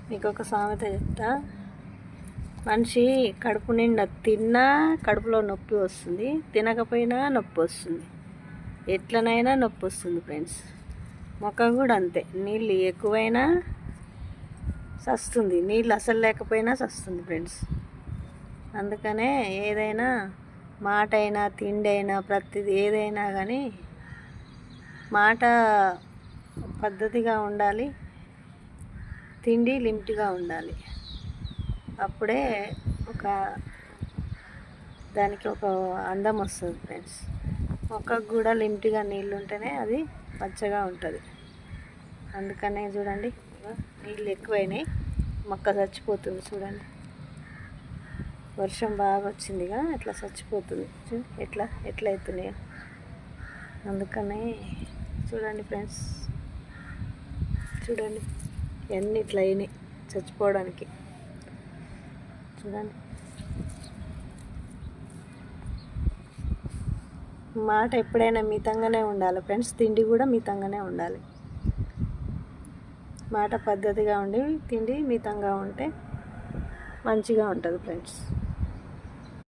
మీకు ఒక సామెత చెప్తా. మనిషి కడుపు నిండా తిన్నా కడుపులో నొప్పి వస్తుంది, తినకపోయినా నొప్పి వస్తుంది, ఎట్లనైనా నొప్పి వస్తుంది ఫ్రెండ్స్. మొక్క కూడా అంతే, నీళ్ళు ఎక్కువైనా సస్తుంది, నీళ్ళు అసలు లేకపోయినా సస్తుంది ఫ్రెండ్స్. అందుకనే ఏదైనా మాట అయినా తిండి అయినా ప్రతిదీ ఏదైనా కానీ మాట పద్ధతిగా ఉండాలి, తిండి లిమిట్గా ఉండాలి. అప్పుడే దానికి ఒక అందం వస్తుంది ఫ్రెండ్స్. మొక్కకు కూడా లిమిట్గా నీళ్ళు ఉంటేనే అది పచ్చగా ఉంటుంది. అందుకనే చూడండి, నీళ్ళు ఎక్కువైనాయి, మొక్క చచ్చిపోతుంది. చూడండి, వర్షం బాగా వచ్చిందిగా, ఎట్లా చచ్చిపోతుంది, ఎట్లా అవుతున్నాయో. అందుకనే చూడండి ఫ్రెండ్స్, చూడండి ఎన్ని ఇట్లా అయినాయి చచ్చిపోవడానికి. చూడండి, మాట ఎప్పుడైనా మితంగానే ఉండాలి ఫ్రెండ్స్, తిండి కూడా మితంగానే ఉండాలి. మాట పద్ధతిగా ఉండి తిండి మితంగా ఉంటే మంచిగా ఉంటుంది ఫ్రెండ్స్.